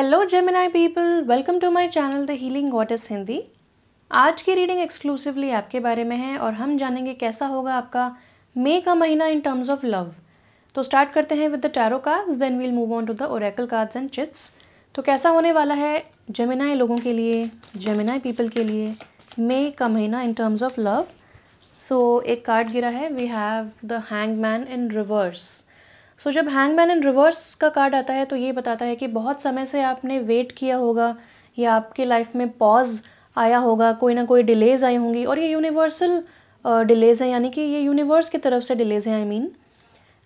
Hello Gemini people, welcome to my channel the healing goddess Hindi. आज की reading exclusively आपके बारे में है और हम जानेंगे कैसा होगा आपका मई का महीना इन टर्म्स ऑफ लव। तो स्टार्ट करते हैं with the tarot cards, then we'll move on to the oracle cards and chits. तो कैसा होने वाला है जेमिनाई लोगों के लिए, जेमिनाई पीपल के लिए मई का महीना in terms of love. So एक कार्ड गिरा है, we have the hangman in reverse. So जब हैंगमैन इन रिवर्स का कार्ड आता है तो ये बताता है कि बहुत समय से आपने वेट किया होगा या आपके लाइफ में पॉज आया होगा, कोई ना कोई डिलेज़ आई होंगी और ये यूनिवर्सल डिलेज़ हैं, यानी कि ये यूनिवर्स की तरफ से डिलेज़ हैं आई मीन।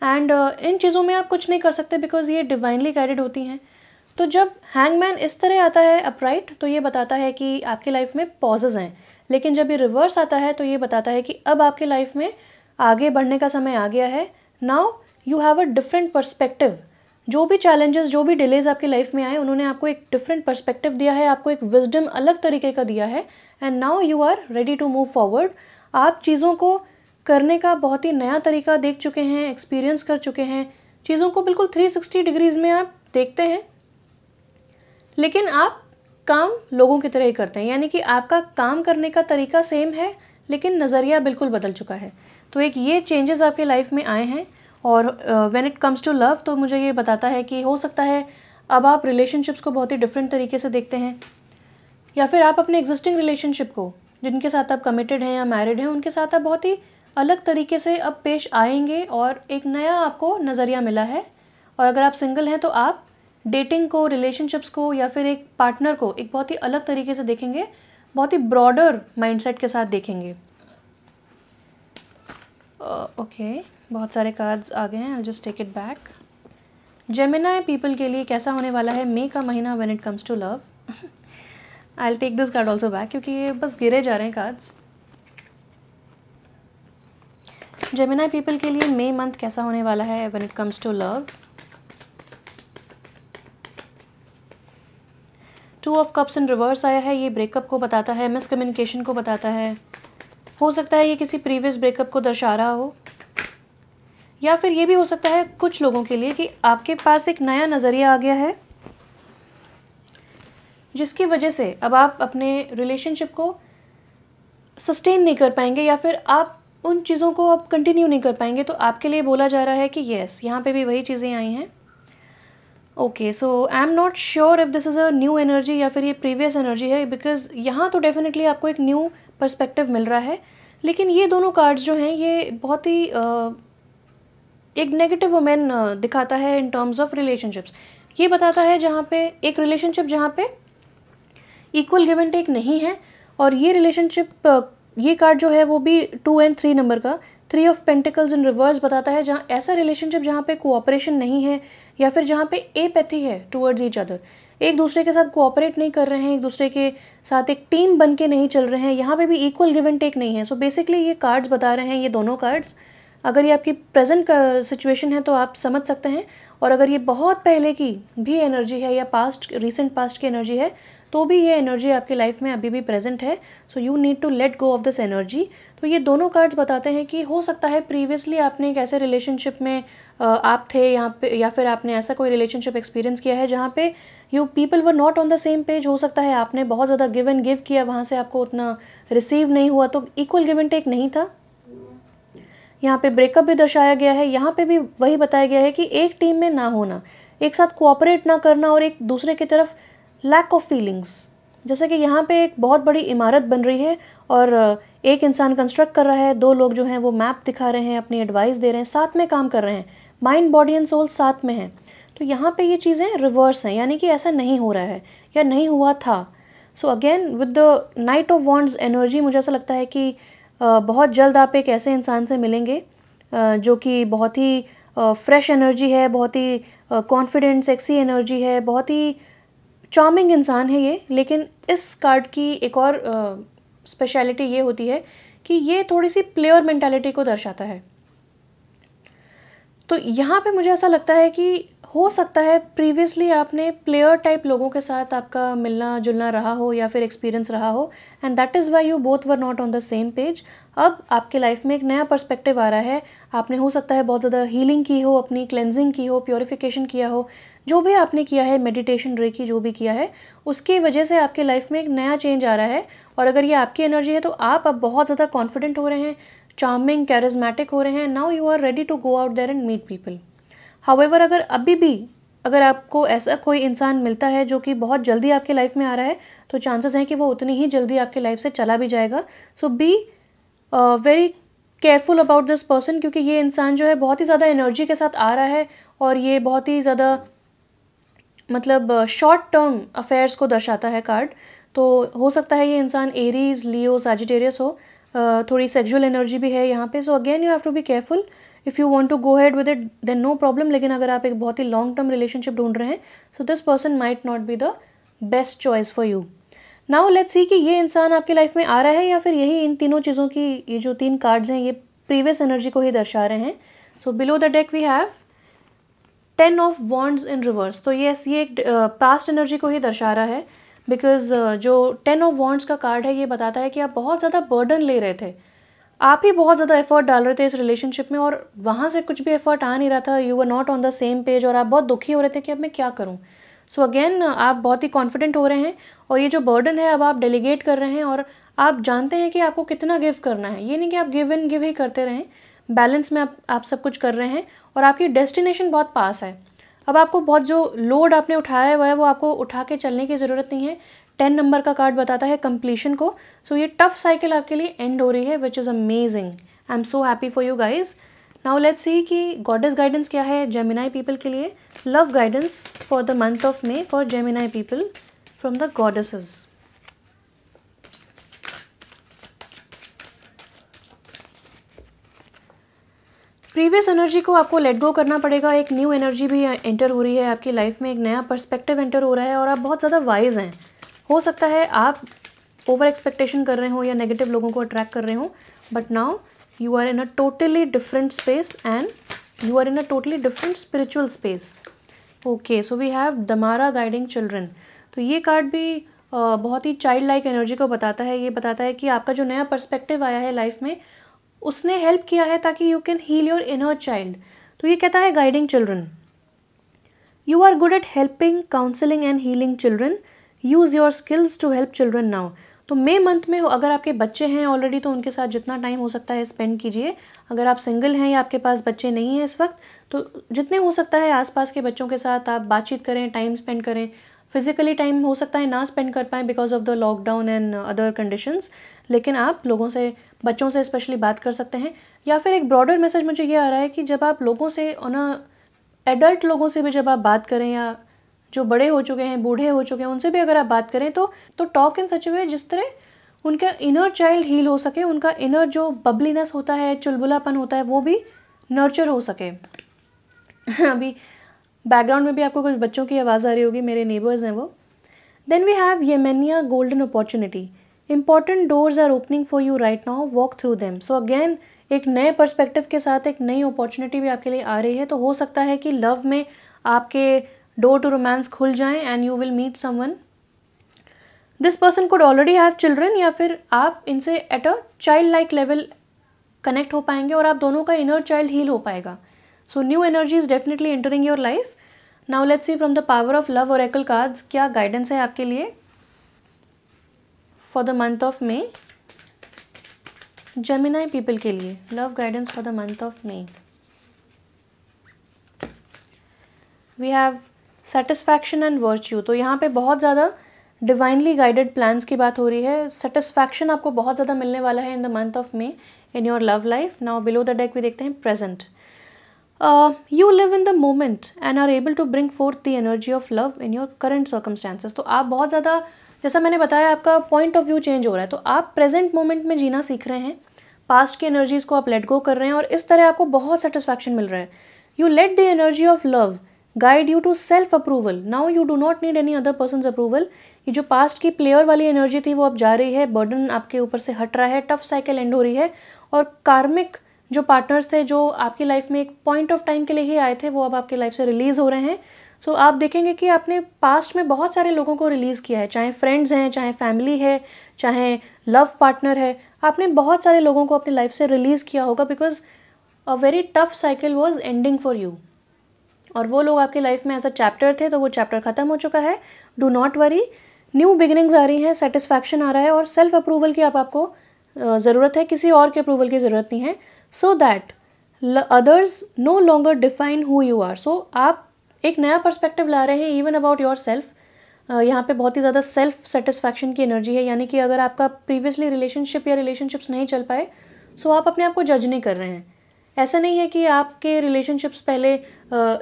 एंड इन चीज़ों में आप कुछ नहीं कर सकते बिकॉज ये डिवाइनली गाइडेड होती हैं। तो जब हैंगमैन इस तरह आता है अपराइट तो ये बताता है कि आपकी लाइफ में पॉजेज़ हैं, लेकिन जब ये रिवर्स आता है तो ये बताता है कि अब आपकी लाइफ में आगे बढ़ने का समय आ गया है। Now you have a different perspective. जो भी चैलेंजेस, जो भी डिलेज आपकी लाइफ में आए, उन्होंने आपको एक डिफरेंट पर्सपेक्टिव दिया है, आपको एक विजडम अलग तरीके का दिया है and now you are ready to move forward. आप चीज़ों को करने का बहुत ही नया तरीका देख चुके हैं, एक्सपीरियंस कर चुके हैं, चीज़ों को बिल्कुल 360 डिग्रीज में आप देखते हैं, लेकिन आप काम लोगों की तरह ही करते हैं, यानी कि आपका काम करने का तरीका सेम है लेकिन नज़रिया बिल्कुल बदल चुका है। तो एक ये चेंजेस आपके लाइफ में आए हैं। और when it comes to love तो मुझे ये बताता है कि हो सकता है अब आप रिलेशनशिप्स को बहुत ही डिफरेंट तरीके से देखते हैं, या फिर आप अपने एग्जिस्टिंग रिलेशनशिप को, जिनके साथ आप कमिटेड हैं या मैरिड हैं, उनके साथ आप बहुत ही अलग तरीके से अब पेश आएंगे और एक नया आपको नज़रिया मिला है। और अगर आप सिंगल हैं तो आप डेटिंग को, रिलेशनशिप्स को या फिर एक पार्टनर को एक बहुत ही अलग तरीके से देखेंगे, बहुत ही ब्रॉडर माइंडसेट के साथ देखेंगे। ओके, बहुत सारे कार्ड्स आ गए हैं, I just take it back. Gemini people के लिए कैसा होने वाला है मई का महीना when it comes to love. I will take this card also back क्योंकि ये बस गिरे जा रहे हैं कार्ड्स। जेमिनाई पीपल के लिए मई मंथ कैसा होने वाला है when it comes to love. Two of cups in reverse आया है, ये ब्रेकअप को बताता है, मिसकम्युनिकेशन को बताता है। हो सकता है ये किसी प्रीवियस ब्रेकअप को दर्शा रहा हो, या फिर ये भी हो सकता है कुछ लोगों के लिए कि आपके पास एक नया नज़रिया आ गया है जिसकी वजह से अब आप अपने रिलेशनशिप को सस्टेन नहीं कर पाएंगे या फिर आप उन चीज़ों को अब कंटिन्यू नहीं कर पाएंगे। तो आपके लिए बोला जा रहा है कि येस, यहाँ पे भी वही चीज़ें आई हैं। Okay, so I am not sure if this is a new energy या फिर ये प्रीवियस एनर्जी है, बिकॉज यहाँ तो डेफिनेटली आपको एक न्यू पर्सपेक्टिव मिल रहा है, लेकिन ये दोनों कार्ड्स जो हैं ये बहुत ही एक नेगेटिव वुमेन दिखाता है इन टर्म्स ऑफ रिलेशनशिप्स। ये बताता है जहाँ पे एक रिलेशनशिप जहाँ पे इक्वल गिव एंड टेक नहीं है, और ये रिलेशनशिप, ये कार्ड जो है वो भी 2 and 3 नंबर का 3 ऑफ पेंटिकल्स इन रिवर्स बताता है, जहाँ ऐसा रिलेशनशिप जहाँ पे कोऑपरेशन नहीं है या फिर जहाँ पे एपैथी है टूवर्ड्स ईच अदर, एक दूसरे के साथ कोऑपरेट नहीं कर रहे हैं, एक दूसरे के साथ एक टीम बन के नहीं चल रहे हैं, यहाँ पे भी इक्वल गिव एंड टेक नहीं है। सो बेसिकली ये कार्ड्स बता रहे हैं, ये दोनों कार्ड्स, अगर ये आपकी प्रेजेंट सिचुएशन है तो आप समझ सकते हैं, और अगर ये बहुत पहले की भी एनर्जी है या पास्ट, रिसेंट पास्ट की एनर्जी है, तो भी ये एनर्जी आपकी लाइफ में अभी भी प्रेजेंट है। So you need to let go of this energy. तो ये दोनों कार्ड्स बताते हैं कि हो सकता है प्रीवियसली आपने एक ऐसे रिलेशनशिप में आप थे यहाँ पे, या फिर आपने ऐसा कोई रिलेशनशिप एक्सपीरियंस किया है जहाँ पे you people were not on the same page. हो सकता है आपने बहुत ज़्यादा गिव एंड गिव किया, वहाँ से आपको उतना रिसीव नहीं हुआ, तो इक्वल गिव एंड टेक नहीं था। यहाँ पे ब्रेकअप भी दर्शाया गया है, यहाँ पे भी वही बताया गया है कि एक टीम में ना होना, एक साथ कोऑपरेट ना करना और एक दूसरे की तरफ लैक ऑफ फीलिंग्स। जैसे कि यहाँ पे एक बहुत बड़ी इमारत बन रही है और एक इंसान कंस्ट्रक्ट कर रहा है, दो लोग जो हैं वो मैप दिखा रहे हैं, अपनी एडवाइस दे रहे हैं, साथ में काम कर रहे हैं, माइंड बॉडी एंड सोल साथ में हैं। तो यहाँ पे ये चीज़ें रिवर्स हैं, यानी कि ऐसा नहीं हो रहा है या नहीं हुआ था। So again with the night of wands energy, मुझे ऐसा लगता है कि बहुत जल्द आप एक ऐसे इंसान से मिलेंगे जो कि बहुत ही फ्रेश एनर्जी है, बहुत ही कॉन्फिडेंट सेक्सी एनर्जी है, बहुत ही चार्मिंग इंसान है ये। लेकिन इस कार्ड की एक और स्पेशलिटी ये होती है कि ये थोड़ी सी प्लेयर मेंटालिटी को दर्शाता है। तो यहाँ पे मुझे ऐसा लगता है कि हो सकता है प्रीवियसली आपने प्लेयर टाइप लोगों के साथ आपका मिलना जुलना रहा हो या फिर एक्सपीरियंस रहा हो, and that is why you both were not on the same page. अब आपके लाइफ में एक नया पर्सपेक्टिव आ रहा है, आपने हो सकता है बहुत ज़्यादा हीलिंग की हो, अपनी क्लेंजिंग की हो, प्योरिफिकेशन किया हो, जो भी आपने किया है, मेडिटेशन रेकी जो भी किया है, उसकी वजह से आपके लाइफ में एक नया चेंज आ रहा है। और अगर ये आपकी एनर्जी है तो आप अब बहुत ज़्यादा कॉन्फिडेंट हो रहे हैं, चार्मिंग, कैरिज्मेटिक हो रहे हैं। Now you are ready to go out there and meet people. However अगर अभी भी अगर आपको ऐसा कोई इंसान मिलता है जो कि बहुत जल्दी आपके लाइफ में आ रहा है, तो चांसेस हैं कि वो उतनी ही जल्दी आपके लाइफ से चला भी जाएगा। So be very careful about this person, क्योंकि ये इंसान जो है बहुत ही ज़्यादा एनर्जी के साथ आ रहा है और ये बहुत ही ज़्यादा मतलब शॉर्ट टर्म अफेयर्स को दर्शाता है कार्ड। तो हो सकता है ये इंसान एरीज, लियो, सैजिटेरियस हो, थोड़ी सेक्सुअल एनर्जी भी है यहाँ पे। So again you have to be careful. If you want to go head with it then no problem, लेकिन अगर आप एक बहुत ही लॉन्ग टर्म रिलेशनशिप ढूंढ रहे हैं, so this person might not be the best choice for you. Now let's सी कि ये इंसान आपकी लाइफ में आ रहा है या फिर यही इन तीनों चीज़ों की, ये जो 3 कार्ड्स हैं ये प्रीवियस एनर्जी को ही दर्शा रहे हैं। So below the deck we have 10 of wands in reverse. तो ये एक पास्ट एनर्जी को ही दर्शा रहा है, बिकॉज जो 10 ऑफ वॉन्ड्स का कार्ड है ये बताता है कि आप बहुत ज़्यादा बर्डन ले रहे थे, आप ही बहुत ज़्यादा एफर्ट डाल रहे थे इस रिलेशनशिप में और वहाँ से कुछ भी एफर्ट आ नहीं रहा था। You were not on the same page और आप बहुत दुखी हो रहे थे कि अब मैं क्या करूँ। सो अगेन आप बहुत ही कॉन्फिडेंट हो रहे हैं और ये जो बर्डन है अब आप डेलीगेट कर रहे हैं और आप जानते हैं कि आपको कितना गिव करना है। ये नहीं कि आप गिव इन गिव ही करते रहें, बैलेंस में आप सब कुछ कर रहे हैं और आपकी डेस्टिनेशन बहुत पास है। अब आपको बहुत जो लोड आपने उठाया हुआ है वो आपको उठा के चलने की ज़रूरत नहीं है। 10 नंबर का कार्ड बताता है कंप्लीशन को। सो ये टफ साइकिल आपके लिए एंड हो रही है, which is amazing. I am so happy for you guys. Now let's सी कि गॉडेस गाइडेंस क्या है जेमिनाई पीपल के लिए। Love guidance for the month of may for Gemini people from the goddesses. Previous energy को आपको let go करना पड़ेगा। एक न्यू एनर्जी भी एंटर हो रही है आपकी लाइफ में, एक नया पर्सपेक्टिव एंटर हो रहा है और आप बहुत ज़्यादा वाइज हैं। हो सकता है आप ओवर एक्सपेक्टेशन कर रहे हो या नेगेटिव लोगों को अट्रैक्ट कर रहे हो, but now you are in a totally different space and you are in a totally different spiritual space. Okay, so we have दमारा गाइडिंग चिल्ड्रन। तो ये कार्ड भी बहुत ही चाइल्ड लाइक एनर्जी को बताता है। ये बताता है कि आपका जो नया पर्सपेक्टिव आया है लाइफ में उसने हेल्प किया है ताकि you can heal your inner child. तो ये कहता है guiding children, you are good at helping, counselling and healing children, use your skills to help children now. तो मे मंथ में अगर आपके बच्चे हैं ऑलरेडी तो उनके साथ जितना टाइम हो सकता है स्पेंड कीजिए। अगर आप सिंगल हैं या आपके पास बच्चे नहीं हैं इस वक्त, तो जितने हो सकता है आसपास के बच्चों के साथ आप बातचीत करें, टाइम स्पेंड करें। फिजिकली टाइम हो सकता है ना स्पेंड कर पाएँ because of the lockdown and other conditions, लेकिन आप लोगों से, बच्चों से स्पेशली बात कर सकते हैं। या फिर एक ब्रॉडर मैसेज मुझे ये आ रहा है कि जब आप लोगों से ऑन एडल्ट लोगों से भी जब आप बात करें या जो बड़े हो चुके हैं, बूढ़े हो चुके हैं, उनसे भी अगर आप बात करें तो टॉक इन सच वे जिस तरह उनका इनर चाइल्ड हील हो सके, उनका इनर जो बबलीनेस होता है, चुलबुलापन होता है, वो भी नर्चर हो सके। अभी बैकग्राउंड में भी आपको कुछ बच्चों की आवाज़ आ रही होगी, मेरे नेबर्स हैं वो। देन वी हैव येमेनिया golden opportunity, important doors are opening for you right now, walk through them. So again एक नए पर्सपेक्टिव के साथ एक नई अपॉर्चुनिटी भी आपके लिए आ रही है। तो हो सकता है कि लव में आपके डोर टू रोमांस खुल जाएं and you will meet someone. This person could already have children, या फिर आप इनसे at a child like level connect हो पाएंगे और आप दोनों का इनर चाइल्ड हील हो पाएगा। So new energy is definitely entering your life. Now let's see from the power of love oracle cards क्या गाइडेंस है आपके लिए for the month of May, Gemini people के लिए। Love guidance for the month of May. We have satisfaction and virtue. तो यहाँ पे बहुत ज़्यादा डिवाइनली गाइडेड प्लान्स की बात हो रही है। सेटिस्फैक्शन आपको बहुत ज़्यादा मिलने वाला है इन the month of may in your love life. Now below the deck भी देखते हैं present. You live in the moment and are able to bring forth the energy of love in your current circumstances। तो आप बहुत ज़्यादा, जैसा मैंने बताया, आपका पॉइंट ऑफ व्यू चेंज हो रहा है। तो आप प्रेजेंट मोमेंट में जीना सीख रहे हैं, पास्ट की एनर्जीज़ को आप लेट गो कर रहे हैं और इस तरह आपको बहुत सेटिस्फैक्शन मिल रहा है। You let the energy of love guide you to self approval. Now you do not need any other person's approval. ये जो पास्ट की प्लेयर वाली एनर्जी थी वो अब जा रही है, बर्डन आपके ऊपर से हट रहा है, टफ साइकिल एंड हो रही है और कार्मिक जो पार्टनर्स थे जो आपकी लाइफ में एक पॉइंट ऑफ टाइम के लिए ही आए थे, वो अब आपकी लाइफ से रिलीज़ हो रहे हैं। सो आप देखेंगे कि आपने पास्ट में बहुत सारे लोगों को रिलीज़ किया है, चाहे फ्रेंड्स हैं, चाहे फैमिली है, चाहे लव पार्टनर है, आपने बहुत सारे लोगों को अपनी लाइफ से रिलीज़ किया होगा because a very tough cycle was ending for you. और वो लोग आपकी लाइफ में एज अ चैप्टर थे, तो वो चैप्टर ख़त्म हो चुका है। Do not worry, new beginnings आ रही हैं, सेटिस्फैक्शन आ रहा है और सेल्फ अप्रूवल की आपको ज़रूरत है, किसी और के अप्रूवल की ज़रूरत नहीं है। So that others no longer define who you are. So आप एक नया पर्सपेक्टिव ला रहे हैं इवन अबाउट योर सेल्फ। यहाँ पे बहुत ही ज़्यादा सेल्फ सेटिस्फैक्शन की एनर्जी है, यानी कि अगर आपका प्रीवियसली रिलेशनशिप या रिलेशनशिप्स नहीं चल पाए, सो आप अपने आप को जज नहीं कर रहे हैं। ऐसा नहीं है कि आपके रिलेशनशिप्स पहले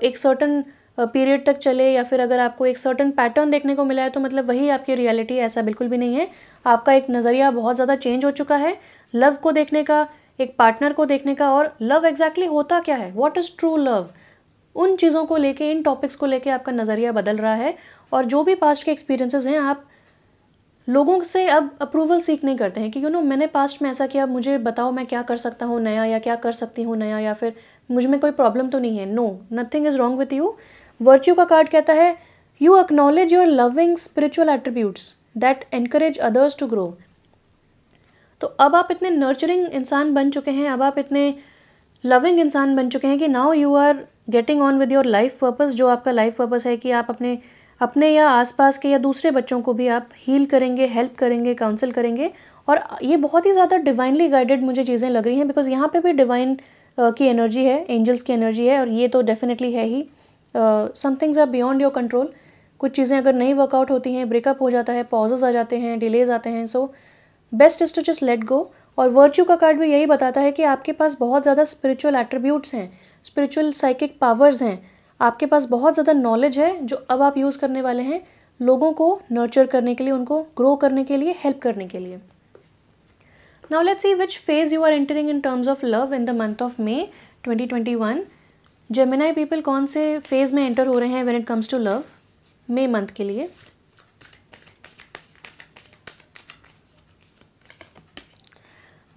एक सर्टन पीरियड तक चले या फिर अगर आपको एक सर्टन पैटर्न देखने को मिला है तो मतलब वही आपकी रियलिटी है, ऐसा बिल्कुल भी नहीं है। आपका एक नज़रिया बहुत ज़्यादा चेंज हो चुका है लव को देखने का, एक पार्टनर को देखने का। और लव एग्जैक्टली होता क्या है, व्हाट इज़ ट्रू लव, उन चीज़ों को लेके, इन टॉपिक्स को लेके आपका नज़रिया बदल रहा है। और जो भी पास्ट के एक्सपीरियंसेस हैं, आप लोगों से अब अप्रूवल सीख नहीं करते हैं कि मैंने पास्ट में ऐसा किया, मुझे बताओ मैं क्या कर सकता हूँ नया, या क्या कर सकती हूँ नया, या फिर मुझ में कोई प्रॉब्लम तो नहीं है। No, nothing is wrong with you. Virtue का कार्ड कहता है you acknowledge your loving spiritual attributes that encourage others to grow. तो अब आप इतने नर्चरिंग इंसान बन चुके हैं, अब आप इतने लविंग इंसान बन चुके हैं कि now you are getting on with your life purpose. जो आपका लाइफ पर्पस है कि आप अपने या आसपास के या दूसरे बच्चों को भी आप हील करेंगे, हेल्प करेंगे, काउंसिल करेंगे। और ये बहुत ही ज़्यादा डिवाइनली गाइडेड मुझे चीज़ें लग रही हैं बिकॉज यहाँ पे भी डिवाइन की एनर्जी है, एंजल्स की एनर्जी है, और ये तो डेफिनेटली है ही। Some things are beyond your control. कुछ चीज़ें अगर नहीं वर्कआउट होती हैं, ब्रेकअप हो जाता है, पॉजेज आ जाते हैं, डिलेज आते हैं, so best is to just let go. और वर्च्यू का कार्ड भी यही बताता है कि आपके पास बहुत ज़्यादा स्पिरिचुअल एट्रीब्यूट्स हैं, स्पिरिचुअल साइकिक पावर्स हैं, आपके पास बहुत ज़्यादा नॉलेज है जो अब आप यूज़ करने वाले हैं लोगों को नर्चर करने के लिए, उनको ग्रो करने के लिए, हेल्प करने के लिए। Now let's see which phase you are entering in terms of love in the month of May 2021। Gemini people कौन से फेज में एंटर हो रहे हैं when it comes to love May month के लिए।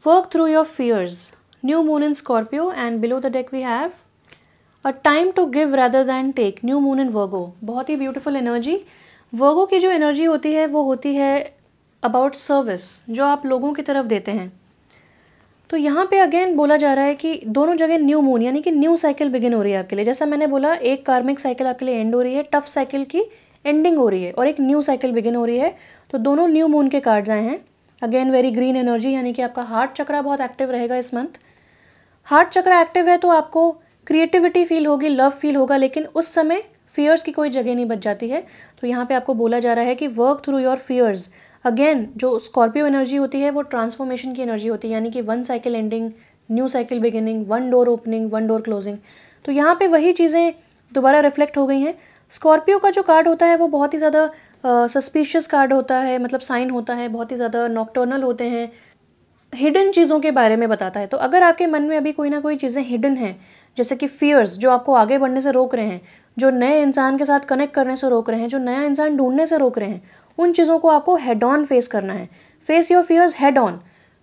Work through your fears, new moon in Scorpio, and below the deck we have a time to give rather than take, new moon in Virgo. बहुत ही beautiful energy. वर्गो की जो energy होती है वो होती है अबाउट सर्विस, जो आप लोगों की तरफ देते हैं। तो यहाँ पे अगेन बोला जा रहा है कि दोनों जगह न्यू मून, यानी कि न्यू साइकिल बिगिन हो रही है आपके लिए। जैसा मैंने बोला, एक कार्मिक साइकिल आपके लिए एंड हो रही है, टफ साइकिल की एंडिंग हो रही है, और एक न्यू साइकिल बिगिन हो रही है। तो दोनों न्यू मून के कार्ड्स आए हैं। अगेन वेरी ग्रीन एनर्जी, यानी कि आपका हार्ट चक्रा बहुत एक्टिव रहेगा इस मंथ। हार्ट चक्रा एक्टिव है तो आपको क्रिएटिविटी फील होगी, लव फील होगा, लेकिन उस समय फियर्स की कोई जगह नहीं बच जाती है। तो यहाँ पे आपको बोला जा रहा है कि work through your fears. Again जो स्कॉर्पियो एनर्जी होती है वो ट्रांसफॉर्मेशन की एनर्जी होती है, यानी कि one cycle ending, new cycle beginning, one door opening, one door closing. तो यहाँ पे वही चीज़ें दोबारा रिफ्लेक्ट हो गई हैं। स्कॉर्पियो का जो कार्ड होता है वो बहुत ही ज़्यादा सस्पिशियस कार्ड होता है, मतलब साइन होता है, बहुत ही ज़्यादा नॉक्टर्नल होते हैं, हिडन चीज़ों के बारे में बताता है। तो अगर आपके मन में अभी कोई ना कोई चीज़ें हिडन हैं, जैसे कि फियर्स जो आपको आगे बढ़ने से रोक रहे हैं, जो नए इंसान के साथ कनेक्ट करने से रोक रहे हैं, जो नया इंसान ढूंढने से रोक रहे हैं, उन चीज़ों को आपको हेड ऑन फेस करना है। Face your fears head on,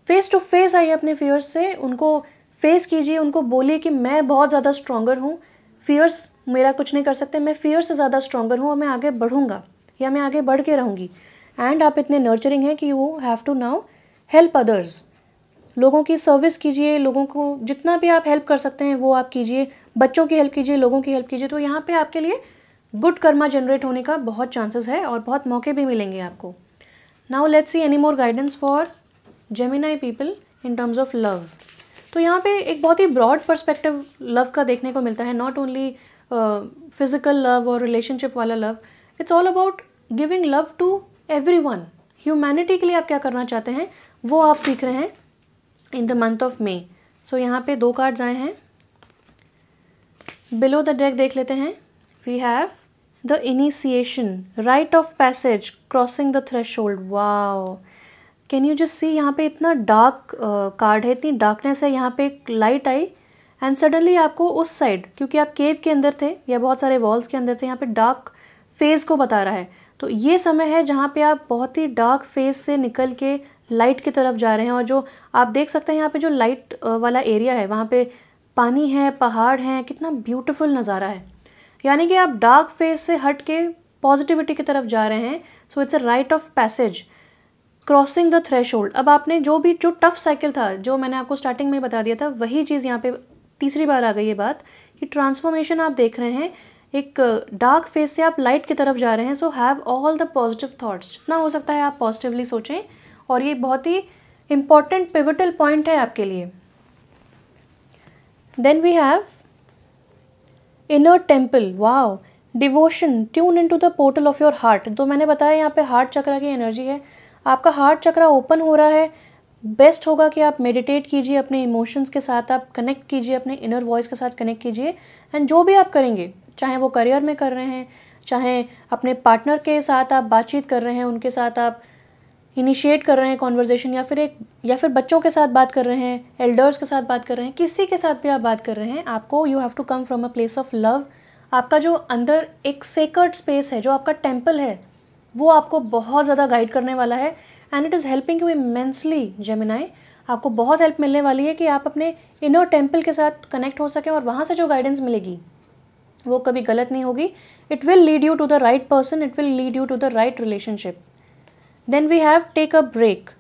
face to face आइए अपने फियर्स से, उनको फेस कीजिए, उनको बोलिए कि मैं बहुत ज़्यादा स्ट्रॉन्गर हूँ, फियर्स मेरा कुछ नहीं कर सकते, मैं फियर से ज़्यादा स्ट्रॉन्गर हूँ और मैं आगे बढ़ूँगा या मैं आगे बढ़ के रहूँगी। एंड आप इतने नर्चरिंग हैं कि you have to now help others. लोगों की सर्विस कीजिए, लोगों को जितना भी आप हेल्प कर सकते हैं वो आप कीजिए, बच्चों की हेल्प कीजिए, लोगों की हेल्प कीजिए। तो यहाँ पे आपके लिए गुड कर्मा जनरेट होने का बहुत चांसेस है और बहुत मौके भी मिलेंगे आपको। Now let's see any more guidance for Gemini people in terms of love. तो यहाँ पे एक बहुत ही ब्रॉड पर्सपेक्टिव लव का देखने को मिलता है, नॉट ओनली फिजिकल लव और रिलेशनशिप वाला love, it's all about giving love to everyone. Humanity के लिए आप क्या करना चाहते हैं वो आप सीख रहे हैं in the month of May. So यहाँ पे 2 कार्ड्स आए हैं, बिलो द डेक देख लेते हैं। We have the initiation, rite of passage, crossing the threshold. Wow, can you just see, यहाँ पे इतना डार्क कार्ड है, इतनी डार्कनेस है, यहाँ पे एक लाइट आई एंड सडनली आपको उस साइड, क्योंकि आप केव के अंदर थे या बहुत सारे वॉल्स के अंदर थे, यहाँ पे डार्क फेज को बता रहा है। तो ये समय है जहाँ पे आप बहुत ही डार्क फेज से निकल के लाइट की तरफ जा रहे हैं। और जो आप देख सकते हैं यहाँ पे जो लाइट वाला एरिया है वहाँ पे पानी है, पहाड़ हैं, कितना ब्यूटीफुल नज़ारा है। यानी कि आप डार्क फेज से हट के पॉजिटिविटी की तरफ जा रहे हैं। So it's a right of passage, crossing the threshold. अब आपने जो टफ साइकिल था, जो मैंने आपको स्टार्टिंग में बता दिया था, वही चीज़ यहाँ पे तीसरी बार आ गई ये बात कि ट्रांसफॉर्मेशन आप देख रहे हैं, एक डार्क फेज से आप लाइट की तरफ जा रहे हैं। So have all the positive thoughts, जितना हो सकता है आप पॉजिटिवली सोचें, और ये बहुत ही इंपॉर्टेंट पिवटल पॉइंट है आपके लिए। Then we have inner temple, wow, devotion, tune into the portal of your heart. तो मैंने बताया यहाँ पे हार्ट चक्रा की एनर्जी है, आपका हार्ट चक्रा ओपन हो रहा है। बेस्ट होगा कि आप मेडिटेट कीजिए, अपने इमोशंस के साथ आप कनेक्ट कीजिए, अपने इनर वॉइस के साथ कनेक्ट कीजिए। एंड जो भी आप करेंगे, चाहे वो करियर में कर रहे हैं, चाहे अपने पार्टनर के साथ आप बातचीत कर रहे हैं, उनके साथ आप इनिशिएट कर रहे हैं कॉन्वर्जेसन, या फिर बच्चों के साथ बात कर रहे हैं, एल्डर्स के साथ बात कर रहे हैं, किसी के साथ भी आप बात कर रहे हैं, आपको you have to come from a place of love. आपका जो अंदर एक सेक्रेड स्पेस है, जो आपका टेम्पल है, वो आपको बहुत ज़्यादा गाइड करने वाला है। And it is helping you immensely Gemini. आपको बहुत हेल्प मिलने वाली है कि आप अपने इनर टेम्पल के साथ कनेक्ट हो सकें, और वहाँ से जो गाइडेंस मिलेगी वो कभी गलत नहीं होगी। It will lead you to the right person, it will lead you to the right relationship. Then we have take a break,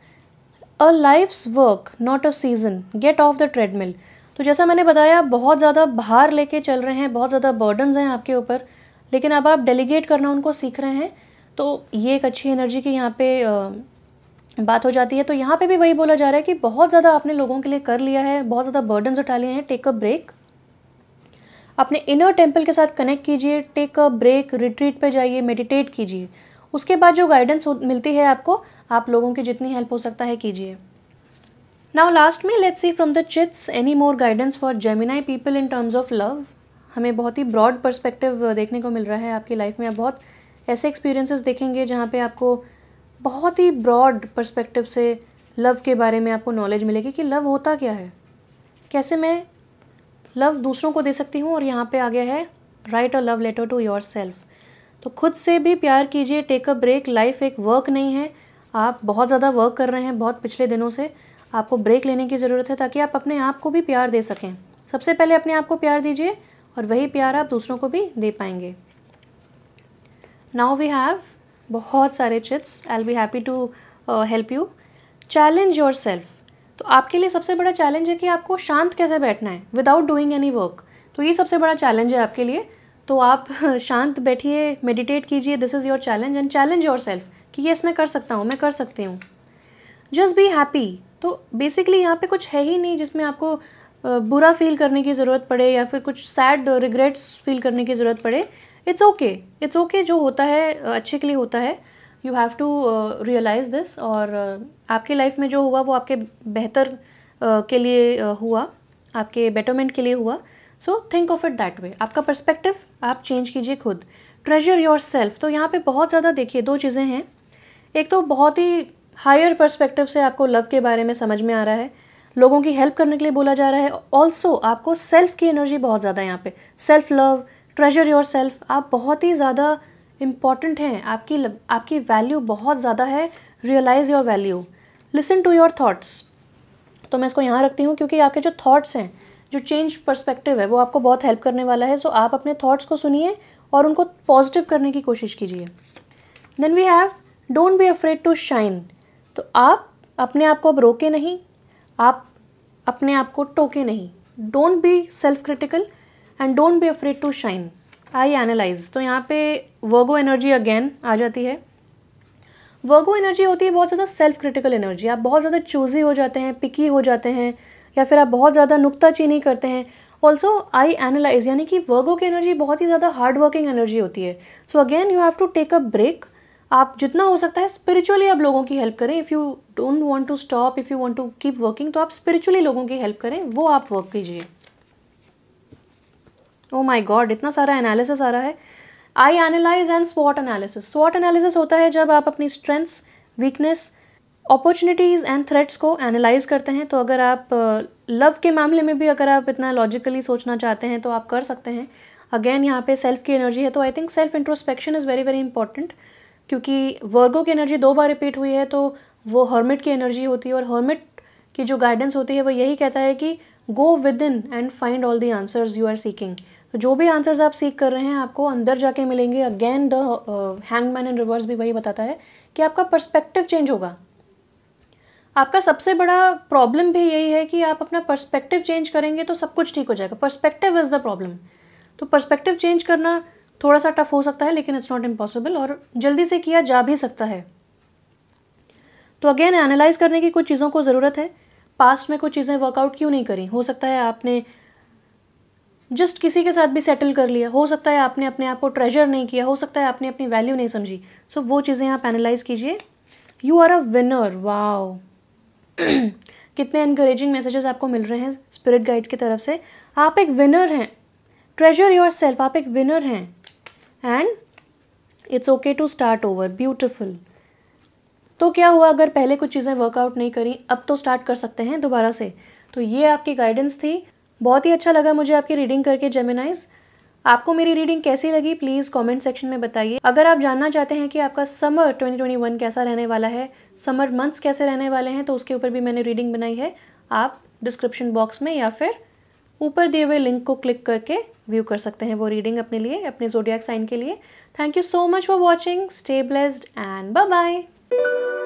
a life's work not a season, get off the treadmill. तो जैसा मैंने बताया, आप बहुत ज़्यादा भार लेके चल रहे हैं, बहुत ज़्यादा बर्डन्स हैं आपके ऊपर, लेकिन अब आप डेलीगेट करना उनको सीख रहे हैं। तो ये एक अच्छी एनर्जी की यहाँ पे बात हो जाती है। तो यहाँ पे भी वही बोला जा रहा है कि बहुत ज़्यादा आपने लोगों के लिए कर लिया है, बहुत ज़्यादा बर्डन्स उठा लिए हैं, टेक अ ब्रेक, अपने इनर टेम्पल के साथ कनेक्ट कीजिए, टेक अ ब्रेक, रिट्रीट पे जाइए, मेडिटेट कीजिए। उसके बाद जो गाइडेंस मिलती है आपको, आप लोगों की जितनी हेल्प हो सकता है कीजिए। नाउ लास्ट में let's see from the chits any more guidance for Gemini people in terms of love. हमें बहुत ही ब्रॉड पर्सपेक्टिव देखने को मिल रहा है आपकी लाइफ में। आप बहुत ऐसे एक्सपीरियंसेस देखेंगे जहाँ पे आपको बहुत ही ब्रॉड पर्सपेक्टिव से लव के बारे में आपको नॉलेज मिलेगी कि लव होता क्या है, कैसे मैं लव दूसरों को दे सकती हूँ। और यहाँ पे आ गया है write a love letter to yourself. तो खुद से भी प्यार कीजिए, टेक अ ब्रेक। लाइफ एक वर्क नहीं है, आप बहुत ज़्यादा वर्क कर रहे हैं बहुत पिछले दिनों से, आपको ब्रेक लेने की ज़रूरत है ताकि आप अपने आप को भी प्यार दे सकें। सबसे पहले अपने आप को प्यार दीजिए, और वही प्यार आप दूसरों को भी दे पाएंगे। नाउ वी हैव बहुत सारे chits, I will be happy to help you. Challenge yourself. तो आपके लिए सबसे बड़ा चैलेंज है कि आपको शांत कैसे बैठना है विदाउट डूइंग एनी वर्क। तो ये सबसे बड़ा चैलेंज है आपके लिए। तो आप शांत बैठिए, मेडिटेट कीजिए, this is your challenge, and challenge your self कि येस मैं कर सकता हूँ, मैं कर सकती हूँ। Just be happy. तो बेसिकली यहाँ पे कुछ है ही नहीं जिसमें आपको बुरा फील करने की ज़रूरत पड़े, या फिर कुछ सैड रिग्रेट्स फील करने की ज़रूरत पड़े। इट्स ओके, जो होता है अच्छे के लिए होता है। You have to realise this. और आपकी लाइफ में जो हुआ वो आपके बेहतर के लिए हुआ, आपके बेटरमेंट के लिए हुआ। So think of it that way. आपका पर्सपेक्टिव आप चेंज कीजिए खुद। Treasure your self. तो यहाँ पे बहुत ज़्यादा देखिए दो चीज़ें हैं। एक तो बहुत ही हायर पर्सपेक्टिव से आपको लव के बारे में समझ में आ रहा है, लोगों की हेल्प करने के लिए बोला जा रहा है। ऑल्सो आपको सेल्फ की एनर्जी बहुत ज़्यादा है यहाँ पे, self love, treasure your self. आप बहुत ही ज़्यादा इम्पॉर्टेंट हैं, आपकी वैल्यू बहुत ज़्यादा है। Realise your value, listen to your thoughts. तो मैं इसको यहाँ रखती हूँ क्योंकि आपके जो थाट्स हैं, जो चेंज पर्सपेक्टिव है, वो आपको बहुत हेल्प करने वाला है। सो आप अपने थाट्स को सुनिए और उनको पॉजिटिव करने की कोशिश कीजिए। Then we have don't be afraid to shine. तो आप अपने आप को अब रोके नहीं, आप अपने आप को टोके नहीं। Don't be self critical and don't be afraid to shine. I analyse. तो यहाँ पे वर्गो एनर्जी अगेन आ जाती है। वर्गो एनर्जी होती है बहुत ज़्यादा सेल्फ क्रिटिकल एनर्जी। आप बहुत ज़्यादा चूजी हो जाते हैं, पिकी हो जाते हैं, या फिर आप बहुत ज़्यादा नुक्ताचीनी करते हैं। ऑल्सो आई एनालाइज, यानी कि वर्गो की एनर्जी बहुत ही ज़्यादा हार्ड वर्किंग एनर्जी होती है। So again you have to take a break. आप जितना हो सकता है स्पिरिचुअली आप लोगों की हेल्प करें। If you don't want to stop, if you want to keep working, तो आप स्पिरिचुअली लोगों की हेल्प करें, वो आप वर्क कीजिए। ओह माय गॉड, इतना सारा एनालिसिस आ रहा है। I analyse and स्वॉट analysis. स्वॉट analysis होता है जब आप अपनी strengths, weakness, opportunities and threats को एनालाइज करते हैं। तो अगर आप लव के मामले में भी अगर आप इतना लॉजिकली सोचना चाहते हैं तो आप कर सकते हैं। अगेन यहाँ पे सेल्फ की एनर्जी है, तो I think self introspection is very very important, क्योंकि वर्गो की एनर्जी 2 बार रिपीट हुई है। तो वो हर्मिट की एनर्जी होती है, और हर्मिट की जो गाइडेंस होती है वो यही कहता है कि go within and find all the answers you are seeking. तो जो भी आंसर्स आप सीख कर रहे हैं आपको अंदर जाके मिलेंगे। Again the hangman in reverse भी वही बताता है कि आपका पर्सपेक्टिव चेंज होगा। आपका सबसे बड़ा प्रॉब्लम भी यही है कि आप अपना पर्सपेक्टिव चेंज करेंगे तो सब कुछ ठीक हो जाएगा। Perspective is the problem. तो पर्सपेक्टिव चेंज करना थोड़ा सा टफ हो सकता है, लेकिन इट्स नॉट इम्पॉसिबल, और जल्दी से किया जा भी सकता है। तो अगेन एनालाइज करने की कुछ चीज़ों को ज़रूरत है। पास्ट में कुछ चीज़ें वर्कआउट क्यों नहीं करी, हो सकता है आपने जस्ट किसी के साथ भी सेटल कर लिया, हो सकता है आपने अपने आप को ट्रेजर नहीं किया, हो सकता है आपने अपनी वैल्यू नहीं समझी। सो वो चीज़ें आप एनालाइज कीजिए। You are a winner. Wow, कितने एनकरेजिंग मैसेजेस आपको मिल रहे हैं स्पिरिट गाइड्स की तरफ से। आप एक विनर हैं। ट्रेजर योर सेल्फ, आप एक विनर हैं। And it's okay to start over. Beautiful. तो क्या हुआ अगर पहले कुछ चीज़ें वर्कआउट नहीं करी, अब तो स्टार्ट कर सकते हैं दोबारा से। तो ये आपकी गाइडेंस थी। बहुत ही अच्छा लगा मुझे आपकी रीडिंग करके जेमिनाइज। आपको मेरी रीडिंग कैसी लगी प्लीज़ कमेंट सेक्शन में बताइए। अगर आप जानना चाहते हैं कि आपका समर 2021 कैसा रहने वाला है, समर मंथ्स कैसे रहने वाले हैं, तो उसके ऊपर भी मैंने रीडिंग बनाई है। आप डिस्क्रिप्शन बॉक्स में या फिर ऊपर दिए हुए लिंक को क्लिक करके व्यू कर सकते हैं वो रीडिंग अपने लिए, अपने ज़ोडिएक साइन के लिए। Thank you so much for watching. Stay blessed and bye bye.